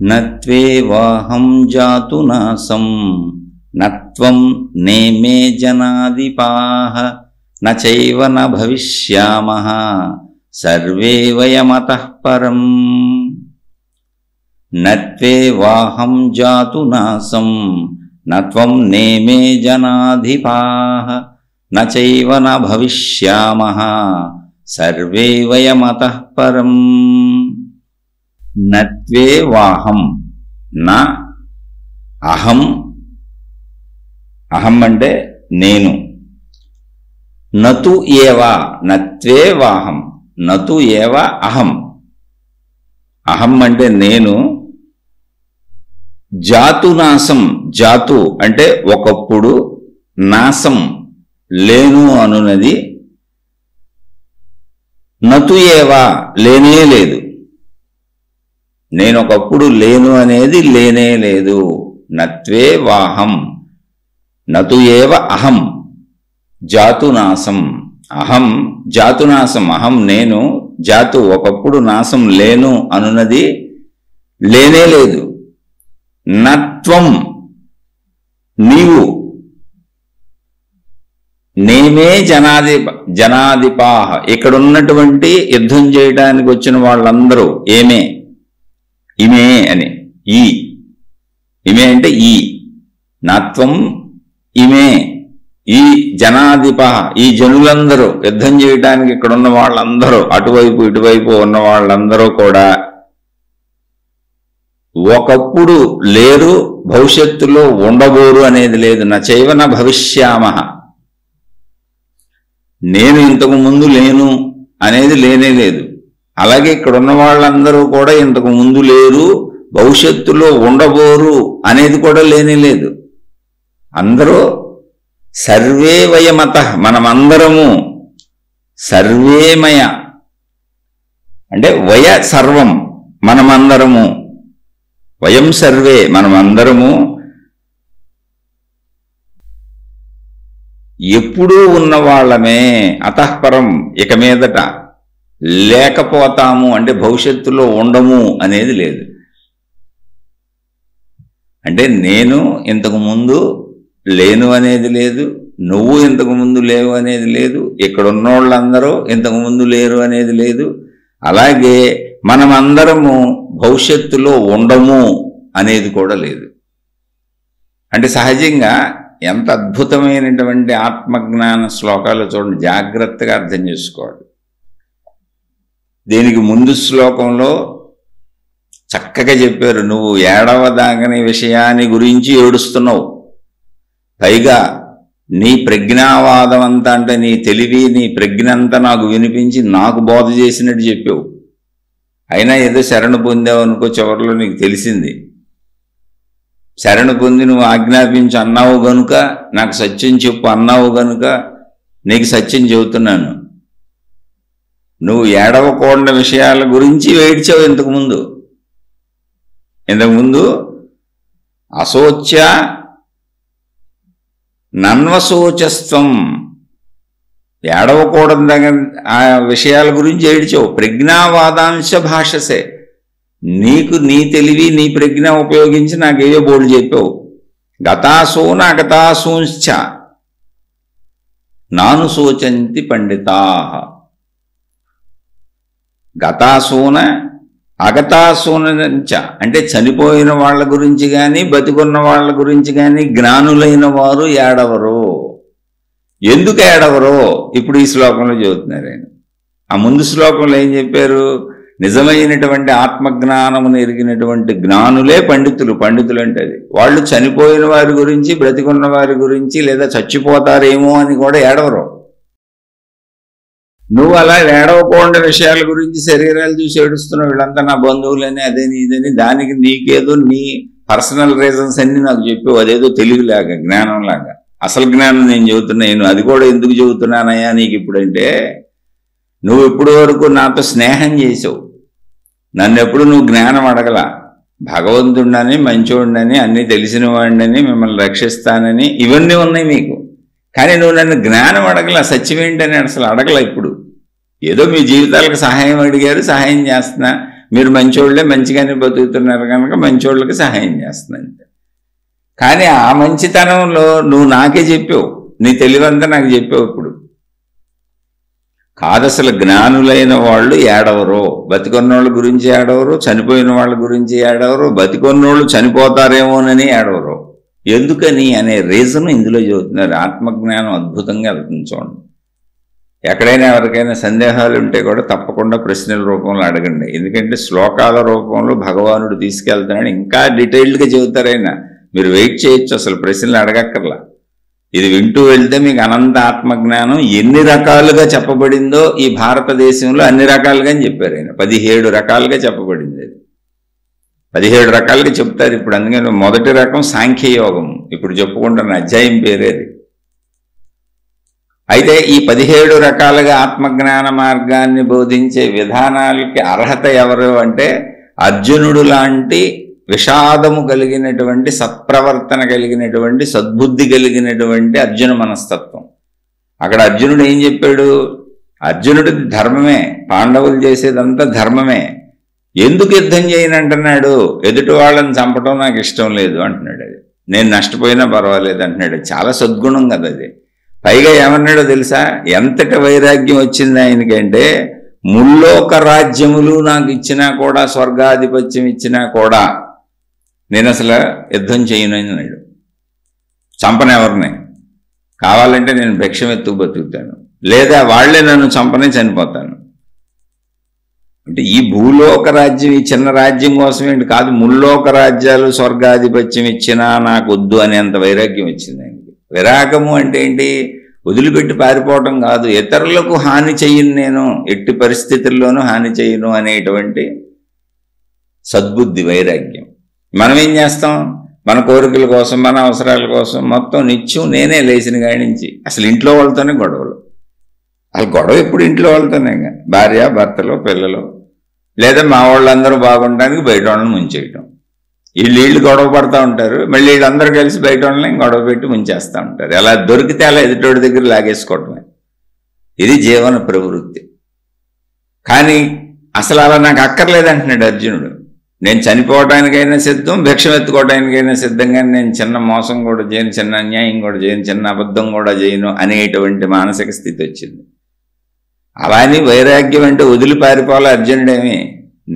నత్వేవాహం జాతు నాసం నత్వం నేమే జనాధిపాః నచైవ న భవిష్యామః సర్వే వయమతః పరం. నత్వేవాహం జాతు నాసం నత్వం నేమే జనాధిపాః నచైవ న భవిష్యామః సర్వే వయమతః పరం. నత్వేవాహం నా అహం, అహం అంటే నేను, నతు ఏవ నత్వేవాహం నతు ఏవ అహం, అహం అంటే నేను, జాతు నాసం జాతు అంటే ఒకప్పుడు, నాసం లేను అనునది, నతు ఏవ లేనే లేదు, నేనొకప్పుడు లేను అనేది లేనే లేదు. నత్వేవాహం నతు ఏవ అహం జాతునాసం, అహం జాతునాసం, అహం నేను, జాతు ఒకప్పుడు, నాసం లేను అనున్నది లేనే లేదు. నత్వం నీవు, నేమే జనాధిపాః ఇక్కడున్నటువంటి యుద్ధం చేయడానికి వచ్చిన వాళ్ళందరూ, ఏమే ఇమే అని, ఈ ఇమే అంటే ఈ, నత్వం ఇమే ఈ జనాధిపః ఈ జనులందరూ, యుద్ధం చేయడానికి ఇక్కడ ఉన్న వాళ్ళందరూ, అటువైపు ఇటువైపు ఉన్న వాళ్ళందరూ కూడా ఒకప్పుడు లేరు, భవిష్యత్తులో ఉండబోరు అనేది లేదు. నచైవ న భవిష్యామః నేను ఇంతకు ముందు లేను అనేది లేనే లేదు. అలాగే ఇక్కడ ఉన్న వాళ్ళందరూ కూడా ఇంతకు ముందు లేరు, భవిష్యత్తులో ఉండబోరు అనేది కూడా లేనే లేదు. అందరూ సర్వే వయమతః మనమందరము, సర్వేమయ అంటే వయ సర్వం మనమందరము, వయం సర్వే మనమందరము ఎప్పుడూ ఉన్నవాళ్ళమే, అతఃపరం ఇక మీదట లేకపోతాము అంటే భవిష్యత్తులో ఉండము అనేది లేదు. అంటే నేను ఇంతకు ముందు లేను అనేది లేదు, నువ్వు ఇంతకు ముందు లేవు అనేది లేదు, ఇక్కడ ఉన్నోళ్ళందరూ ఇంతకు ముందు లేరు అనేది లేదు. అలాగే మనమందరము భవిష్యత్తులో ఉండము అనేది కూడా లేదు. అంటే సహజంగా ఎంత అద్భుతమైనటువంటి ఆత్మజ్ఞాన శ్లోకాలు చూడండి, జాగ్రత్తగా అర్థం చేసుకోవాలి. దీనికి ముందు శ్లోకంలో చక్కగా చెప్పారు, నువ్వు ఏడవదాగని విషయాన్ని గురించి ఏడుస్తున్నావు, పైగా నీ ప్రజ్ఞావాదం అంతా అంటే నీ తెలివి నీ ప్రజ్ఞ అంతా నాకు వినిపించి నాకు బోధ చేసినట్టు చెప్పావు. అయినా ఏదో శరణు పొందావు అనుకో, చివరిలో నీకు తెలిసింది. శరణు పొంది నువ్వు ఆజ్ఞాపించి అన్నావు గనుక, నాకు సత్యం చెప్పు అన్నావు గనుక నీకు సత్యం చెబుతున్నాను. నువ్వు ఏడవకూడని విషయాల గురించి ఏడ్చావు ఇంతకుముందు. అశోచ్య నన్వశోచస్వం, ఏడవకూడని దగ్గర ఆ విషయాల గురించి ఏడ్చావు. ప్రజ్ఞావాదాంశ భాషసే, నీకు నీ తెలివి నీ ప్రజ్ఞ ఉపయోగించి నాకేవో బోర్డు చెప్పావు. గతాసూన అగతాసూంశ్చ నాను శోచంతి పండితాః, గతాసూన అగతాసూనంచ అంటే చనిపోయిన వాళ్ళ గురించి కానీ బతికున్న వాళ్ళ గురించి కానీ జ్ఞానులైన వారు ఏడవరు. ఎందుకు ఏడవరో ఇప్పుడు ఈ శ్లోకంలో చెబుతున్నారు ఆయన. ఆ ముందు శ్లోకంలో ఏం చెప్పారు? నిజమైనటువంటి ఆత్మజ్ఞానమును ఎరిగినటువంటి జ్ఞానులే పండితులు. పండితులు అంటే అది వాళ్ళు చనిపోయిన వారి గురించి బ్రతికున్న వారి గురించి లేదా చచ్చిపోతారేమో అని కూడా ఏడవరు. నువ్వు అలా ఏడవకూడని విషయాల గురించి శరీరాలు చూసి ఏడుస్తున్నావు, వీళ్ళంతా నా బంధువులని అదేని ఇదని, దానికి నీకేదో నీ పర్సనల్ రీజన్స్ అన్ని నాకు చెప్పావు. అదేదో తెలివిలాగా జ్ఞానంలాగా. అసలు జ్ఞానం నేను చెబుతున్నాను. అది కూడా ఎందుకు చెబుతున్నానయ్యా నీకు ఇప్పుడంటే, నువ్వు ఇప్పటి వరకు నాతో స్నేహం చేసావు, నన్ను ఎప్పుడు నువ్వు జ్ఞానం అడగల. భగవంతుడిని మంచోడిని అన్నీ తెలిసిన వాడిని మిమ్మల్ని రక్షిస్తానని ఇవన్నీ ఉన్నాయి మీకు. కానీ నువ్వు నన్ను జ్ఞానం అడగల, సత్యం ఏంటని అసలు అడగల. ఇప్పుడు ఏదో మీ జీవితాలకు సహాయం అడిగారు, సహాయం చేస్తున్నా. మీరు మంచోళ్ళే, మంచిగానే బతుకుతున్నారు కనుక మంచోళ్ళకి సహాయం చేస్తున్నాను. కానీ ఆ మంచితనంలో నువ్వు నాకే చెప్పావు, నీ తెలివంతా నాకు చెప్పావు. ఇప్పుడు కాదు, అసలు జ్ఞానులైన వాళ్ళు ఏడవరు. బతికొన్నోళ్ళ గురించి ఏడవరు, చనిపోయిన వాళ్ళ గురించి ఏడవరు, బతికొన్నోళ్ళు చనిపోతారేమోనని ఏడవరు. ఎందుకని అనే రీజన్ ఇందులో చెబుతున్నారు. ఆత్మజ్ఞానం అద్భుతంగా వెళ్తుంది చూడండి. ఎక్కడైనా ఎవరికైనా సందేహాలు ఉంటే కూడా తప్పకుండా ప్రశ్నల రూపంలో అడగండి. ఎందుకంటే శ్లోకాల రూపంలో భగవానుడు తీసుకెళ్తున్నాడు. ఇంకా డీటెయిల్డ్గా చెబుతారైనా, మీరు వెయిట్ చేయొచ్చు, అసలు ప్రశ్నలు అడగక్కర్లా. ఇది వింటూ వెళ్తే మీకు అనంత ఆత్మజ్ఞానం ఎన్ని రకాలుగా చెప్పబడిందో ఈ భారతదేశంలో అన్ని రకాలుగా అని చెప్పారు ఆయన. 17 రకాలుగా చెప్పబడింది. అది 17 రకాలుగా చెప్తారు ఇప్పుడు. అందుకని మొదటి రకం సాంఖ్యయోగం, ఇప్పుడు చెప్పుకుంటున్న అధ్యాయం పేరేది. అయితే ఈ 17 రకాలుగా ఆత్మజ్ఞాన మార్గాన్ని బోధించే విధానాలకి అర్హత ఎవరు అంటే అర్జునుడు లాంటి విషాదము కలిగినటువంటి, సత్ప్రవర్తన కలిగినటువంటి, సద్బుద్ధి కలిగినటువంటి అర్జున మనస్తత్వం. అక్కడ అర్జునుడు ఏం చెప్పాడు? అర్జునుడి ధర్మమే, పాండవులు చేసేదంతా ధర్మమే. ఎందుకు యుద్ధం చేయనంటున్నాడు? ఎదుటి వాళ్ళని చంపడం నాకు ఇష్టం లేదు అంటున్నాడు. అది నేను నష్టపోయినా పర్వాలేదు అంటున్నాడు. చాలా సద్గుణం కదా అది. పైగా ఏమన్నాడో తెలుసా? ఎంతటి వైరాగ్యం వచ్చింది ఆయనకంటే, ముల్లోక రాజ్యములు నాకు ఇచ్చినా కూడా, స్వర్గాధిపత్యం ఇచ్చినా కూడా నేను అసలు యుద్ధం చేయను అన్నాడు. చంపను ఎవరిని, కావాలంటే నేను భిక్షం ఎత్తుకు బతుకుతాను, లేదా వాళ్లే నన్ను చంపనే చనిపోతాను. అంటే ఈ భూలోక రాజ్యం, ఈ చిన్న రాజ్యం కోసం ఏంటి కాదు, ముల్లోక రాజ్యాలు స్వర్గాధిపత్యం ఇచ్చినా నాకు వద్దు అనేంత వైరాగ్యం వచ్చింది ఆయనకి. విరాగము అంటే ఏంటి? వదిలిపెట్టి పారిపోవటం కాదు, ఇతరులకు హాని చెయ్యను, నేను ఎట్టి పరిస్థితుల్లోనూ హాని చెయ్యను అనేటువంటి సద్బుద్ధి, వైరాగ్యం. మనం ఏం చేస్తాం? మన కోరికల కోసం, మన అవసరాల కోసం మొత్తం నిత్యం నేనే లేచిన కాడి నుంచి అసలు ఇంట్లో వాళ్ళతోనే గొడవలు. అసలు గొడవ ఎప్పుడు ఇంట్లో వాళ్ళతోనే, భార్య భర్తలు పిల్లలు, లేదా మా వాళ్ళందరూ బాగుండడానికి బయట వాళ్ళని ముంచేయటం. వీళ్ళు గొడవ పడుతూ ఉంటారు, మళ్ళీ వీళ్ళందరూ కలిసి బయట వాళ్ళని గొడవ పెట్టి ముంచేస్తూ ఉంటారు. ఎలా దొరికితే అలా ఎదుటోడి దగ్గర లాగేసుకోవటమే. ఇది జీవన ప్రవృత్తి. కానీ అసలు అలా నాకు అక్కర్లేదంటున్నాడు అర్జునుడు. నేను చనిపోవడానికైనా సిద్ధం, భిక్షం ఎత్తుకోవడానికైనా సిద్ధంగా, నేను చిన్న మోసం కూడా చేయను, చిన్న అన్యాయం కూడా చేయను, చిన్న అబద్ధం కూడా చేయను అనేటువంటి మానసిక స్థితి వచ్చింది. అలానే వైరాగ్యం అంటే వదిలి పారిపోవాలి అర్జునుడేమి,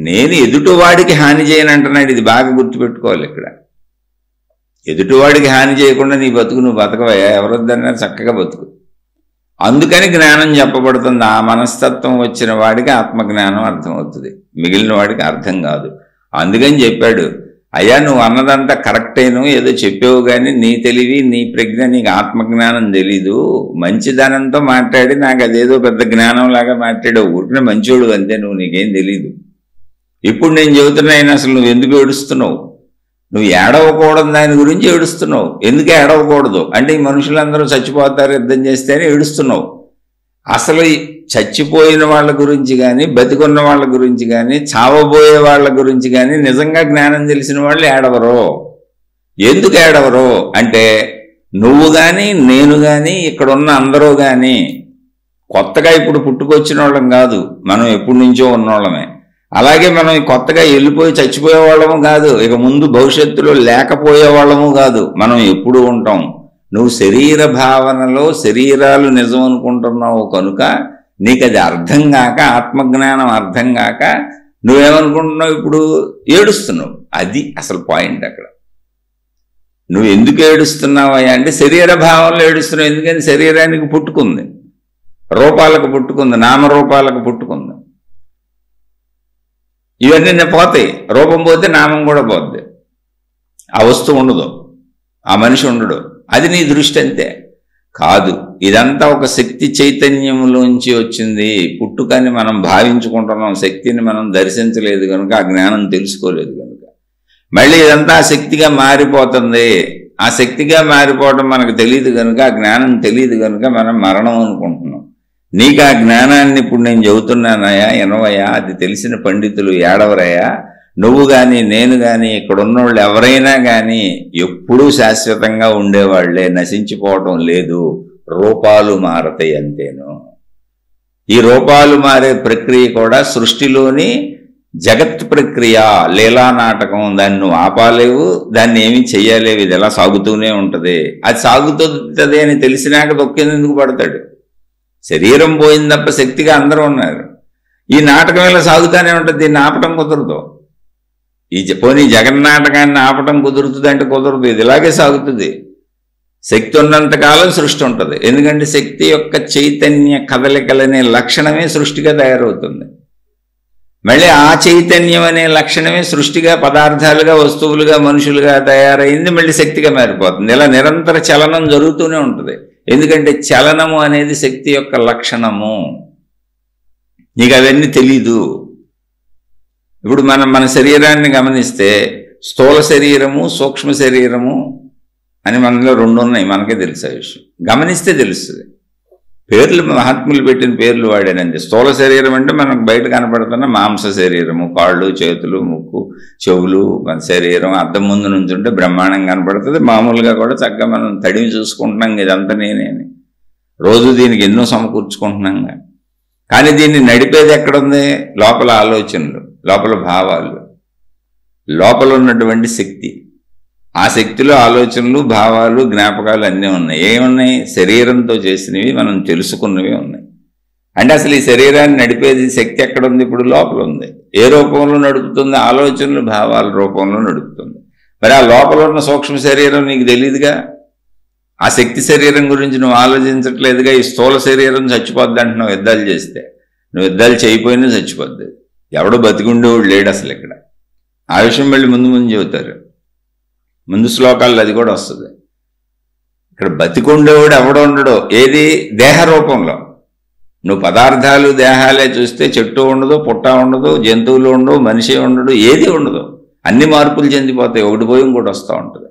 నేను ఎదుటివాడికి హాని చేయను అంటున్నాడు. ఇది బాగా గుర్తుపెట్టుకోవాలి. ఇక్కడ ఎదుటివాడికి హాని చేయకుండా నీ బతుకు నువ్వు బతకవయ్యా, ఎవరొద్దన్నారు, చక్కగా బతుకు. అందుకని జ్ఞానం చెప్పబడుతుంది. ఆ మనస్తత్వం వచ్చిన వాడికి ఆత్మజ్ఞానం అర్థమవుతుంది, మిగిలిన వాడికి అర్థం కాదు. అందుకని చెప్పాడు, అయ్యా నువ్వు అన్నదంతా కరెక్టేను, ఏదో చెప్పావు కానీ నీ తెలివి, నీ ప్రజ్ఞ, నీకు ఆత్మజ్ఞానం తెలీదు. మంచిదనంతో మాట్లాడి నాకు అదేదో పెద్ద జ్ఞానం లాగా మాట్లాడావు, ఊరికిన మంచోడు అంతే, నువ్వు నీకేం తెలీదు. ఇప్పుడు నేను చెబుతున్నాను, అసలు నువ్వు ఎందుకు ఏడుస్తున్నావు? నువ్వు ఏడవకూడదు దాని గురించి ఏడుస్తున్నావు. ఎందుకు ఏడవకూడదు అంటే ఈ మనుషులందరూ చచ్చిపోతారు యుద్ధం చేస్తేనే ఏడుస్తున్నావు. అసలు చచ్చిపోయిన వాళ్ళ గురించి కానీ, బతికున్న వాళ్ళ గురించి కానీ, చావబోయే వాళ్ళ గురించి కానీ నిజంగా జ్ఞానం తెలిసిన వాళ్ళు ఏడవరు. ఎందుకు ఏడవరు అంటే నువ్వు కానీ, నేను కానీ, ఇక్కడున్న అందరూ కానీ కొత్తగా ఇప్పుడు పుట్టుకొచ్చిన వాళ్ళం కాదు, మనం ఎప్పటి నుంచో ఉన్నోళ్ళమే. అలాగే మనం కొత్తగా వెళ్ళిపోయి చచ్చిపోయే వాళ్ళము కాదు, ఇక ముందు భవిష్యత్తులో లేకపోయే వాళ్ళము కాదు, మనం ఎప్పుడు ఉంటాం. నువ్వు శరీర భావనలో శరీరాలు నిజం అనుకుంటున్నావు కనుక నీకు అది అర్థం కాక, ఆత్మజ్ఞానం అర్థం కాక నువ్వేమనుకుంటున్నావు? ఇప్పుడు ఏడుస్తున్నావు. అది అసలు పాయింట్. అక్కడ నువ్వు ఎందుకు ఏడుస్తున్నావయ్యా అంటే శరీర భావంలో ఏడుస్తున్నావు. ఎందుకని శరీరానికి పుట్టుకుంది, రూపాలకు పుట్టుకుంది, నామరూపాలకు పుట్టుకుంది. ఇవన్నీ పోతాయి. రూపం పోతే నామం కూడా పోద్ది. ఆ వస్తువు ఉండదు, ఆ మనిషి ఉండడు. అది నీ దృష్టి అంతే. కాదు, ఇదంతా ఒక శక్తి చైతన్యంలోంచి వచ్చింది. పుట్టుకని మనం భావించుకుంటున్నాం, శక్తిని మనం దర్శించలేదు కనుక, ఆ జ్ఞానం తెలుసుకోలేదు కనుక మళ్ళీ ఇదంతా ఆ శక్తిగా మారిపోతుంది. ఆ శక్తిగా మారిపోవడం మనకు తెలియదు కనుక, ఆ జ్ఞానం తెలియదు కనుక మనం మరణం అనుకుంటున్నాం. నీకు ఆ జ్ఞానాన్ని ఇప్పుడు నేను చెబుతున్నానయా, ఎనవయ్యా, అది తెలిసిన పండితులు ఏడవరయ్యా. నువ్వు కానీ, నేను కానీ, ఇక్కడ ఉన్నోళ్ళు ఎవరైనా కానీ ఎప్పుడూ శాశ్వతంగా ఉండేవాళ్లే, నశించిపోవటం లేదు. రూపాలు మారతాయి అంతేను. ఈ రూపాలు మారే ప్రక్రియ కూడా సృష్టిలోని జగత్ ప్రక్రియ, లీలా నాటకం. దాన్ని నువ్వు ఆపాలేవు, దాన్ని ఏమీ చెయ్యలేవు. ఇది ఎలా సాగుతూనే ఉంటుంది. అది సాగుతుంది అని తెలిసినాక దొక్కేందుకు పడతాడు. శరీరం పోయింది తప్ప శక్తిగా అందరూ ఉన్నారు. ఈ నాటకం ఇలా సాగుతూనే ఉంటుంది. దీన్ని ఆపటం కుదరదు. పోనీ జగన్నాటకాన్ని ఆపటం కుదురుతుంది అంటే కుదరదు. ఇది ఇలాగే సాగుతుంది. శక్తి ఉన్నంతకాలం సృష్టి ఉంటుంది. ఎందుకంటే శక్తి యొక్క చైతన్య కదలికలనే లక్షణమే సృష్టిగా తయారవుతుంది. మళ్ళీ ఆ చైతన్యం అనే లక్షణమే సృష్టిగా పదార్థాలుగా, వస్తువులుగా, మనుషులుగా తయారైంది. మళ్ళీ శక్తిగా మారిపోతుంది. ఇలా నిరంతర చలనం జరుగుతూనే ఉంటుంది. ఎందుకంటే చలనము అనేది శక్తి యొక్క లక్షణము. నీకు అవన్నీ తెలీదు. ఇప్పుడు మన శరీరాన్ని గమనిస్తే స్థూల శరీరము, సూక్ష్మ శరీరము అని మనలో రెండు ఉన్నాయి. మనకే తెలుసు ఆ విషయం. గమనిస్తే తెలుస్తుంది. పేర్లు మహాత్ములు పెట్టిన పేర్లు వాడానండి. స్థూల శరీరం అంటే మనకు బయట కనపడుతున్న మాంస శరీరము, కాళ్ళు, చేతులు, ముక్కు, చెవులు, మన శరీరం అద్దం ముందు నుంచి ఉంటే బ్రహ్మాండంగా కనపడుతుంది. మామూలుగా కూడా చక్కగా మనం తడివి చూసుకుంటున్నాం. ఇదంతా నేనే రోజు దీనికి ఎన్నో సమకూర్చుకుంటున్నాం. కానీ దీన్ని నడిపేది ఎక్కడుంది? లోపల ఆలోచనలు, లోపల భావాలు, లోపల ఉన్నటువంటి శక్తి. ఆ శక్తిలో ఆలోచనలు, భావాలు, జ్ఞాపకాలు అన్నీ ఉన్నాయి. ఏమున్నాయి? శరీరంతో చేసినవి, మనం తెలుసుకున్నవి ఉన్నాయి. అంటే అసలు ఈ శరీరాన్ని నడిపేది శక్తి ఎక్కడుంది? ఇప్పుడు లోపల ఉంది. ఏ రూపంలో నడుపుతుంది? ఆలోచనలు, భావాల రూపంలో నడుపుతుంది. మరి ఆ లోపల ఉన్న సూక్ష్మ శరీరం నీకు తెలియదుగా. ఆ శక్తి శరీరం గురించి నువ్వు ఆలోచించట్లేదుగా. ఈ స్థూల శరీరం చచ్చిపోద్ది అంటున్నావు యుద్ధాలు చేస్తే. నువ్వు యుద్ధాలు చేయకపోయినా చచ్చిపోద్ది. ఎవడో బతికుండేవాడు లేడు అసలు ఇక్కడ. ఆ విషయం మళ్ళీ ముందు చెబుతారు. ముందు శ్లోకాల్లో అది కూడా వస్తుంది. ఇక్కడ బతికుండేవాడు ఎవడో ఉండడో. ఏది? దేహ రూపంలో. నువ్వు పదార్థాలు, దేహాలే చూస్తే చెట్టు ఉండదు, పుట్ట ఉండదు, జంతువులు ఉండవు, మనిషి ఉండడు, ఏది ఉండదు. అన్ని మార్పులు చెందిపోతాయి. ఒకటి పోయి ఇంకోటి వస్తూ ఉంటుంది.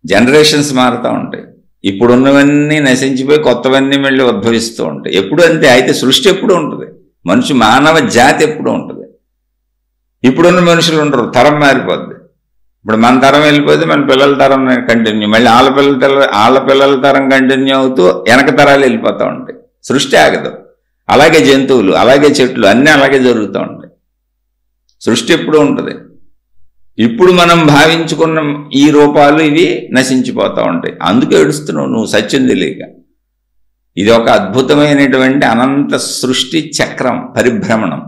జనరేషన్స్ మారుతూ ఉంటాయి. ఇప్పుడున్నవన్నీ నశించిపోయి కొత్తవన్నీ మళ్ళీ ఉద్భవిస్తూ ఉంటాయి. ఎప్పుడు అంతే. అయితే సృష్టి ఎప్పుడు ఉంటుంది. మానవ జాతి ఎప్పుడు ఉంటుంది. ఇప్పుడున్న మనుషులు ఉండరు. తరం మారిపోద్ది. ఇప్పుడు మన తరం వెళ్ళిపోతే మన పిల్లల తరం కంటిన్యూ, మళ్ళీ వాళ్ళ పిల్లల తరం కంటిన్యూ అవుతూ వెనక తరాలు వెళ్ళిపోతూ ఉంటాయి. సృష్టి ఆగదు. అలాగే జంతువులు, అలాగే చెట్లు, అన్నీ అలాగే జరుగుతూ ఉంటాయి. సృష్టి ఎప్పుడు ఉంటుంది. ఇప్పుడు మనం భావించుకున్న ఈ రూపాలు ఇవి నశించిపోతూ ఉంటాయి. అందుకే ఏడుస్తున్నావు నువ్వు సత్యం తెలియక. ఇది ఒక అద్భుతమైనటువంటి అనంత సృష్టి చక్రం, పరిభ్రమణం.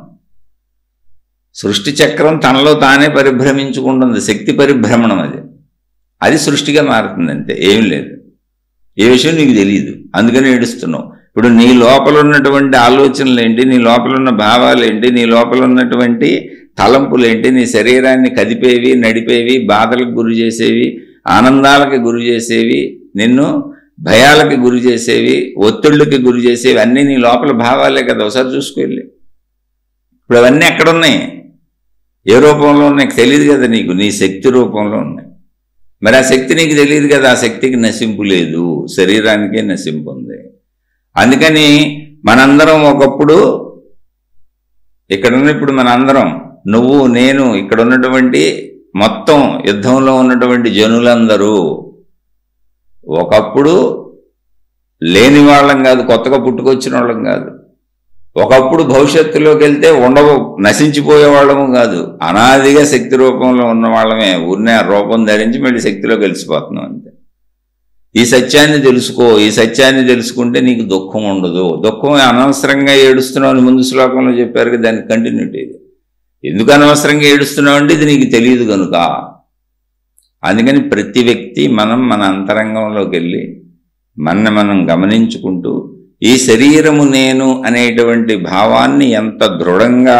సృష్టి చక్రం తనలో తానే పరిభ్రమించుకుంటుంది. శక్తి పరిభ్రమణం అది సృష్టిగా మారుతుంది అంతే. ఏం లేదు. ఏ విషయం నీకు తెలియదు. అందుకని ఏడుస్తున్నావు. ఇప్పుడు నీ లోపల ఉన్నటువంటి ఆలోచనలు ఏంటి, నీ లోపల ఉన్న భావాలు ఏంటి, నీ లోపల ఉన్నటువంటి తలంపులేంటి, నీ శరీరాన్ని కదిపేవి, నడిపేవి, బాధలకు గురి చేసేవి, ఆనందాలకి గురి చేసేవి, నిన్ను భయాలకి గురి చేసేవి, ఒత్తిళ్ళకి గురి చేసేవి అన్నీ నీ లోపల భావాలే కదా. ఒకసారి చూసుకెళ్ళి. ఇప్పుడు అవన్నీ ఎక్కడున్నాయి? ఏ రూపంలో ఉన్నాయి తెలియదు కదా నీకు. నీ శక్తి రూపంలో ఉన్నాయి. మరి ఆ శక్తి నీకు తెలియదు కదా. ఆ శక్తికి నశింపు లేదు, శరీరానికే నశింపు ఉంది. అందుకని మనందరం ఒకప్పుడు ఇప్పుడు మనందరం, నువ్వు, నేను, ఇక్కడ ఉన్నటువంటి మొత్తం యుద్ధంలో ఉన్నటువంటి జనులందరూ ఒకప్పుడు లేని వాళ్ళం కాదు, కొత్తగా పుట్టుకొచ్చిన వాళ్ళం కాదు. ఒకప్పుడు భవిష్యత్తులోకి వెళ్తే నశించిపోయే వాళ్ళము కాదు. అనాదిగా శక్తి రూపంలో ఉన్న వాళ్ళమే. ఊరినే రూపం ధరించి మళ్ళీ శక్తిలో కలిసిపోతున్నాం అంతే. ఈ సత్యాన్ని తెలుసుకో. ఈ సత్యాన్ని తెలుసుకుంటే నీకు దుఃఖం ఉండదు. దుఃఖం అనవసరంగా ఏడుస్తున్నావు అని ముందు శ్లోకంలో చెప్పారు కదా, దానికి కంటిన్యూటీ ఇది. ఎందుకు అనవసరంగా ఏడుస్తున్నావు అంటే ఇది నీకు తెలియదు కనుక. అందుకని ప్రతి వ్యక్తి మన అంతరంగంలోకి వెళ్ళి మనం గమనించుకుంటూ ఈ శరీరము నేను అనేటువంటి భావాన్ని ఎంత దృఢంగా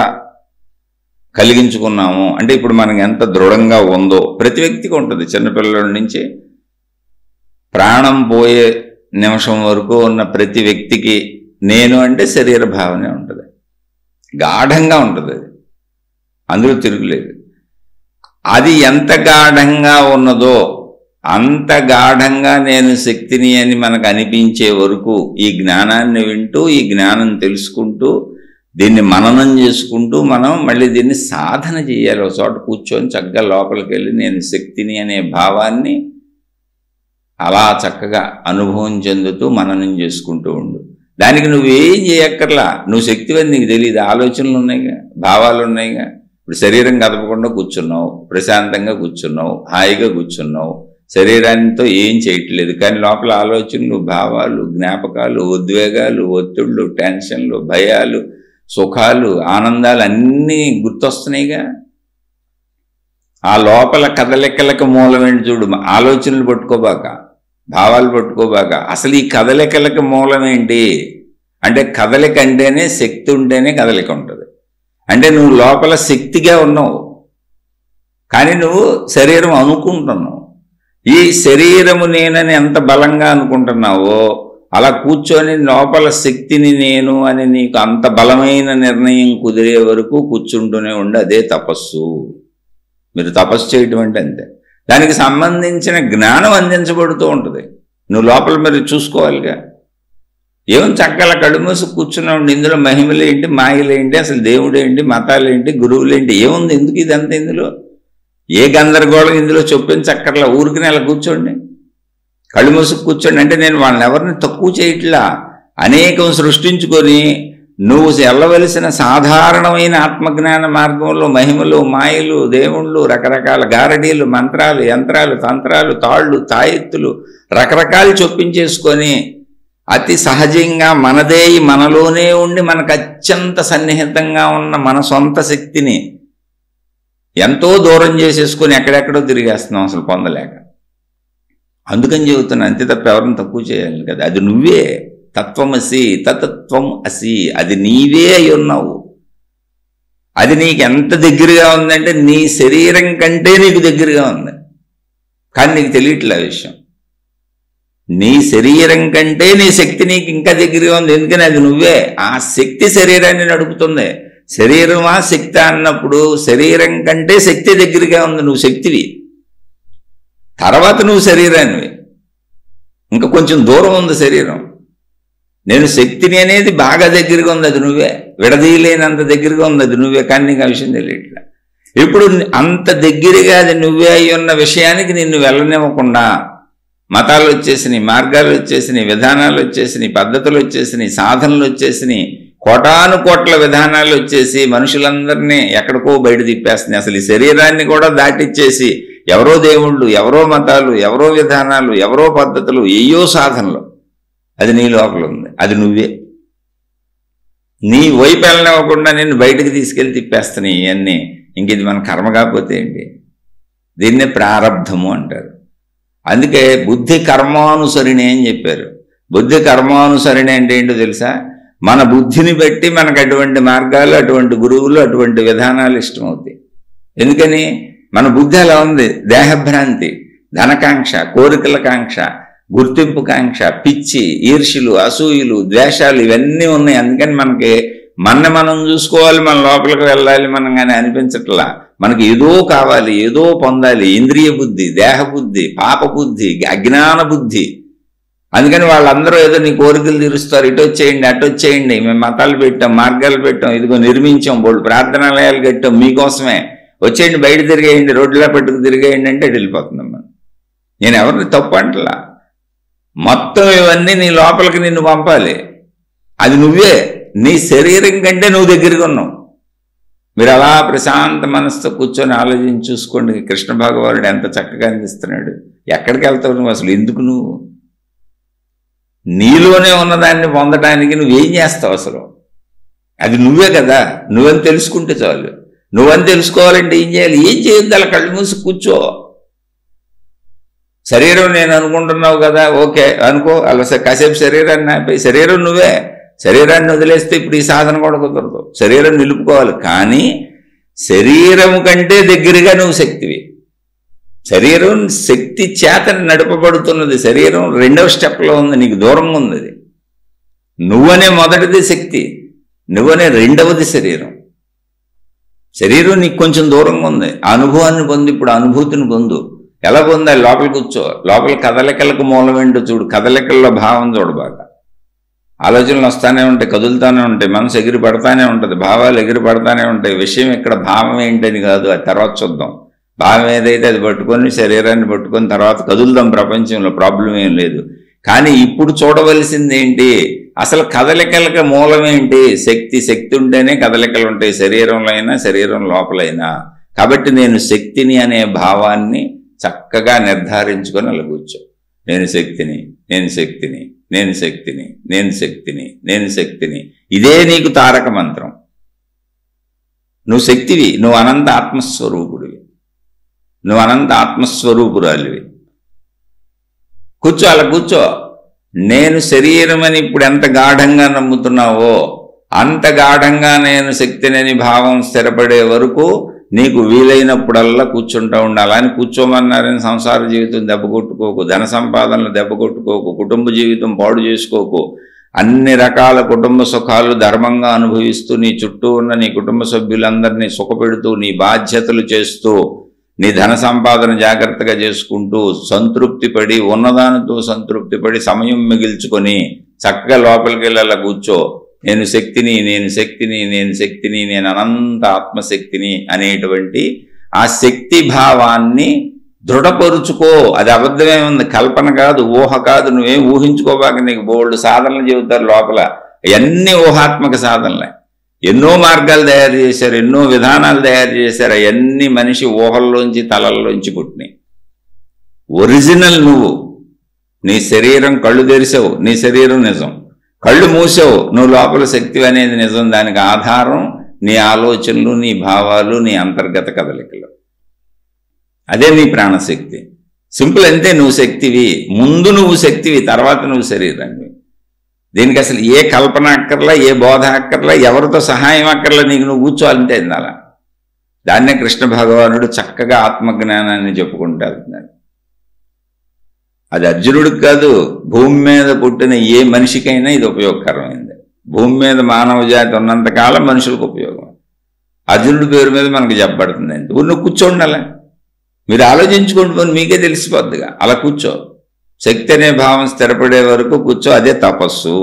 కలిగించుకున్నామో, అంటే ఇప్పుడు మనకి ఎంత దృఢంగా ఉందో ప్రతి వ్యక్తికి ఉంటుంది. చిన్నపిల్లల నుంచి ప్రాణం పోయే నిమిషం వరకు ఉన్న ప్రతి వ్యక్తికి నేను అంటే శరీర భావనే ఉంటుంది. గాఢంగా ఉంటుంది. అది అందులో తిరుగులేదు. అది ఎంత గాఢంగా ఉన్నదో అంత గాఢంగా నేను శక్తిని అని మనకు అనిపించే వరకు ఈ జ్ఞానాన్ని వింటూ, ఈ జ్ఞానం తెలుసుకుంటూ, దీన్ని మననం చేసుకుంటూ మనం మళ్ళీ దీన్ని సాధన చేయాలి. ఒక చోట కూర్చొని చక్కగా లోపలికి వెళ్ళి నేను శక్తిని అనే భావాన్ని అలా చక్కగా అనుభవం చెందుతూ మననం చేసుకుంటూ ఉండు. దానికి నువ్వేం చేయక్కర్లా. నువ్వు శక్తివని నీకు తెలియదు. ఆలోచనలు ఉన్నాయిగా, భావాలు ఉన్నాయిగా. ఇప్పుడు శరీరం కదపకుండా కూర్చున్నావు, ప్రశాంతంగా కూర్చున్నావు, హాయిగా కూర్చున్నావు, శరీరానితో ఏం చేయట్లేదు. కానీ లోపల ఆలోచనలు, భావాలు, జ్ఞాపకాలు, ఉద్వేగాలు, ఒత్తిళ్ళు, టెన్షన్లు, భయాలు, సుఖాలు, ఆనందాలు అన్నీ గుర్తొస్తున్నాయిగా. ఆ లోపల కదలికలకు మూలమేంటి చూడు. ఆలోచనలు పట్టుకోబాక, భావాలు పట్టుకోబాక. అసలు ఈ కదలికలకు మూలమేంటి అంటే, కదలిక అంటేనే శక్తి ఉంటేనే కదలిక ఉంటుంది. అంటే నువ్వు లోపల శక్తిగా ఉన్నావు, కానీ నువ్వు శరీరం అనుకుంటున్నావు. ఈ శరీరము నేనని ఎంత బలంగా అనుకుంటున్నావో, అలా కూర్చొని లోపల శక్తిని నేను అని నీకు అంత బలమైన నిర్ణయం కుదిరే వరకు కూర్చుంటూనే ఉండి అదే తపస్సు. మీరు తపస్సు చేయటం అంటే అంతే. దానికి సంబంధించిన జ్ఞానం అందించబడుతూ ఉంటుంది. నువ్వు లోపల మరి చూసుకోవాలిగా. ఏం చక్కల కళ్ళు మూసి కూర్చున్నావు. ఇందులో మహిమలేంటి, మాయలేంటి, అసలు దేవుడేంటి, మతాలేంటి, గురువులేంటి, ఏముంది, ఎందుకు ఇదంతా ఇందులో? ఏ గందరగోళం ఇందులో చొప్పించక్కర్లా. ఊరికి నెల కూర్చోండి, కళ్ళు మూసుకు కూర్చోండి. అంటే నేను వాళ్ళని ఎవరిని తక్కువ చేయట్లా. అనేకం సృష్టించుకొని నువ్వు వెళ్ళవలసిన సాధారణమైన ఆత్మజ్ఞాన మార్గంలో మహిమలు, మాయలు, దేవుళ్ళు, రకరకాల గారడీలు, మంత్రాలు, యంత్రాలు, తంత్రాలు, తాళ్ళు, తాయెత్తులు రకరకాలు చొప్పించేసుకొని అతి సహజంగా మనదే మనలోనే ఉండి మనకు అత్యంత సన్నిహితంగా ఉన్న మన సొంత శక్తిని ఎంతో దూరం చేసేసుకొని ఎక్కడెక్కడో తిరిగేస్తున్నాం అసలు పొందలేక. అందుకని చెబుతున్నా, అంతే తప్ప ఎవరిని తక్కువ చేయాలి కదా. అది నువ్వే తత్వమసి, తతత్వం అసి, అది నీవే అయి ఉన్నావు. అది నీకు ఎంత దగ్గరగా ఉందంటే నీ శరీరం కంటే నీకు దగ్గరగా ఉంది, కానీ నీకు తెలియట్లే ఆ విషయం. నీ శరీరం కంటే నీ శక్తి నీకు ఇంకా దగ్గరగా ఉంది. ఎందుకని అది నువ్వే. ఆ శక్తి శరీరాన్ని నడుపుతుంది. శరీరమా శక్తి అన్నప్పుడు శరీరం కంటే శక్తి దగ్గరగా ఉంది. నువ్వు శక్తివి, తర్వాత నువ్వు శరీరానివి. ఇంకా కొంచెం దూరం ఉంది శరీరం. నేను శక్తిని అనేది బాగా దగ్గరగా ఉంది, అది నువ్వే. విడదీయలేనంత దగ్గరగా ఉంది, అది నువ్వే. కానీ నీకు ఆ విషయం తెలియట్లే. ఇప్పుడు అంత దగ్గరగా అది నువ్వే అయి ఉన్న విషయానికి నిన్ను వెళ్ళనివ్వకుండా మతాలు వచ్చేసినాయి, మార్గాలు వచ్చేసినాయి, విధానాలు వచ్చేసినాయి, పద్ధతులు వచ్చేసినాయి, సాధనలు వచ్చేసినాయి, కోటాను కోట్ల విధానాలు వచ్చేసి మనుషులందరినీ ఎక్కడికో బయట తిప్పేస్తున్నాయి. అసలు ఈ శరీరాన్ని కూడా దాటిచ్చేసి ఎవరో దేవుళ్ళు, ఎవరో మతాలు, ఎవరో విధానాలు, ఎవరో పద్ధతులు, ఏయో సాధనలు. అది నీ లోపల ఉంది, అది నువ్వే. నీ వైపు వెళ్ళనివ్వకుండా నిన్ను బయటకు తీసుకెళ్ళి తిప్పేస్తున్నాయి ఇవన్నీ. ఇంక ఇది మన కర్మ కాకపోతే ఏంటి? దీన్నే ప్రారబ్ధము అంటారు. అందుకే బుద్ధి కర్మానుసరిణి అని చెప్పారు. బుద్ధి కర్మానుసరిణి అంటే ఏంటో తెలుసా? మన బుద్ధిని బట్టి మనకు అటువంటి మార్గాలు, అటువంటి గురువులు, అటువంటి విధానాలు ఇష్టమవుతాయి. ఎందుకని? మన బుద్ధి అలా ఉంది. దేహభ్రాంతి, ధనకాంక్ష, కోరికల కాంక్ష, గుర్తింపు కాంక్ష, పిచ్చి, ఈర్ష్యలు, అసూయలు, ద్వేషాలు ఇవన్నీ ఉన్నాయి. అందుకని మనకి మనం చూసుకోవాలి, మన లోపలికి వెళ్ళాలి మనం కానీ అనిపించట్లా. మనకి ఏదో కావాలి, ఏదో పొందాలి. ఇంద్రియ బుద్ధి, దేహ బుద్ధి, పాప బుద్ధి, అజ్ఞాన బుద్ధి. అందుకని వాళ్ళందరూ ఏదో నీ కోరికలు తీరుస్తారు. ఇటు వచ్చేయండి, అటు వచ్చేయండి, మేము మతాలు పెట్టాం, మార్గాలు పెట్టాం, ఇదిగో నిర్మించాం, బోళ్ళు ప్రార్థనాలయాలు కట్టాం మీకోసమే, వచ్చేయండి, బయట తిరిగేయండి, రోడ్లా పట్టుకు తిరిగేయండి అంటే వెళ్ళిపోతున్నాం మనం. నేను ఎవరిని తప్పు అంటలా. మొత్తం ఇవన్నీ నీ లోపలికి నిన్ను పంపాలి. అది నువ్వే. నీ శరీరం కంటే నువ్వు దగ్గరగా ఉన్నావు. మీరు అలా ప్రశాంత మనసుతో కూర్చొని ఆలోచించి చూసుకోండి. కృష్ణ భగవానుడు ఎంత చక్కగా అందిస్తున్నాడు. ఎక్కడికి వెళ్తావు నువ్వు? అసలు ఎందుకు నువ్వు? నీలోనే ఉన్నదాన్ని పొందడానికి నువ్వేం చేస్తావు అసలు? అది నువ్వే కదా. నువ్వని తెలుసుకుంటే చాలు. నువ్వని తెలుసుకోవాలంటే ఏం చేయాలి? ఏం చేయొద్దు, అలా కళ్ళు మూసి కూర్చో. శరీరం నేను అనుకుంటున్నావు కదా, ఓకే అనుకో. అలా కాసేపు శరీరాన్ని ఆపేయి. శరీరం నువ్వే. శరీరాన్ని వదిలేస్తే ఇప్పుడు ఈ సాధన కూడా కుదరదు. శరీరం నిలుపుకోవాలి. కానీ శరీరం కంటే దగ్గరగా నువ్వు శక్తివి. శరీరం శక్తి చేత నడపబడుతున్నది. శరీరం రెండవ స్టెప్లో ఉంది, నీకు దూరంగా ఉంది. అది నువ్వనే మొదటిది శక్తి, నువ్వనే రెండవది శరీరం. శరీరం నీకు కొంచెం దూరంగా ఉంది. ఆ అనుభవాన్ని పొంది, ఇప్పుడు అనుభూతిని పొందు. ఎలా పొందాలి? లోపల కూర్చో. లోపల కదలికలకు మూలం ఏంటో చూడు. కదలికల్లో భావం చూడబాక. ఆలోచనలు వస్తానే ఉంటాయి, కదులుతానే ఉంటాయి, మనసు ఎగిరి పడతానే ఉంటుంది, భావాలు ఎగిరి పడతానే ఉంటాయి. విషయం ఇక్కడ భావం ఏంటని కాదు, అది తర్వాత చూద్దాం. భావం ఏదైతే అది పట్టుకొని శరీరాన్ని పట్టుకొని తర్వాత కదులుదాం. ప్రపంచంలో ప్రాబ్లం ఏం లేదు. కానీ ఇప్పుడు చూడవలసింది ఏంటి? అసలు కదలికలకి మూలం ఏంటి? శక్తి. శక్తి ఉంటేనే కదలికలు ఉంటాయి, శరీరంలో అయినా శరీరం లోపలైనా. కాబట్టి నేను శక్తిని అనే భావాన్ని చక్కగా నిర్ధారించుకొని అలా కూర్చో. నేను శక్తిని, నేను శక్తిని, నేను శక్తిని, నేను శక్తిని, నేను శక్తిని. ఇదే నీకు తారక మంత్రం. నువ్వు శక్తివి, నువ్వు అనంత ఆత్మస్వరూపుడివి, నువ్వు అనంత ఆత్మస్వరూపురాలివి. కూర్చో, అలా కూర్చో. నేను శరీరం అని ఇప్పుడు ఎంత గాఢంగా నమ్ముతున్నావో అంత గాఢంగా నేను శక్తినని భావం స్థిరపడే వరకు నీకు వీలైనప్పుడల్లా కూర్చుంటా ఉండాలి. అని కూర్చోమన్నారని సంసార జీవితం దెబ్బ కొట్టుకోకు, ధన సంపాదనలు దెబ్బ కొట్టుకోకు, కుటుంబ జీవితం పాడు చేసుకోకు. అన్ని రకాల కుటుంబ సుఖాలు ధర్మంగా అనుభవిస్తూ నీ చుట్టూ ఉన్న నీ కుటుంబ సభ్యులందరినీ సుఖపెడుతూ నీ బాధ్యతలు చేస్తూ నీ ధన సంపాదన జాగ్రత్తగా చేసుకుంటూ సంతృప్తి పడి ఉన్నదానితో సంతృప్తి పడి సమయం మిగిల్చుకొని చక్కగా లోపలికి వెళ్ళాల కూర్చో. నేను శక్తిని, నేను శక్తిని, నేను శక్తిని, నేను అనంత ఆత్మశక్తిని అనేటువంటి ఆ శక్తి భావాన్ని దృఢపరుచుకో. అది అబద్ధమే ఉంది, కల్పన కాదు, ఊహ కాదు. నువ్వేం ఊహించుకోబాక. నీకు బోల్డ్ సాధనలు చెబుతారు లోపల, అన్నీ ఊహాత్మక సాధనలే. ఎన్నో మార్గాలు తయారు చేశారు, ఎన్నో విధానాలు తయారు చేశారు. అవన్నీ మనిషి ఊహల్లోంచి తలల్లోంచి పుట్టినాయి. ఒరిజినల్ నువ్వు. నీ శరీరం కళ్ళు తెరిసావు, నీ శరీరం నిజం. కళ్ళు మూసావు, నువ్వు లోపల శక్తి అనేది నిజం. దానికి ఆధారం నీ ఆలోచనలు, నీ భావాలు, నీ అంతర్గత కదలికలు. అదే నీ ప్రాణశక్తి. సింపుల్ అంతే. నువ్వు శక్తివి. ముందు నువ్వు శక్తివి, తర్వాత నువ్వు శరీరాన్ని. దీనికి అసలు ఏ కల్పన అక్కర్లా, ఏ బోధ అక్కర్లా, ఎవరితో సహాయం అక్కర్లా. నీకు నువ్వు కూర్చోవాలంటే అలా. దాన్నే కృష్ణ భగవానుడు చక్కగా ఆత్మజ్ఞానాన్ని చెప్పుకుంటూ వెళ్తున్నాడు. అది అర్జునుడికి కాదు, భూమి మీద పుట్టిన ఏ మనిషికైనా ఇది ఉపయోగకరమైంది. భూమి మీద మానవ జాతి ఉన్నంతకాలం మనుషులకు ఉపయోగం. అర్జునుడి పేరు మీద మనకు చెప్పబడుతుంది. నువ్వు కూర్చోండాలి. మీరు ఆలోచించుకుంటుకొని మీకే తెలిసిపోద్దిగా. అలా కూర్చో. శక్తి అనే భావం స్థిరపడే వరకు కూర్చో. అదే తపస్సు.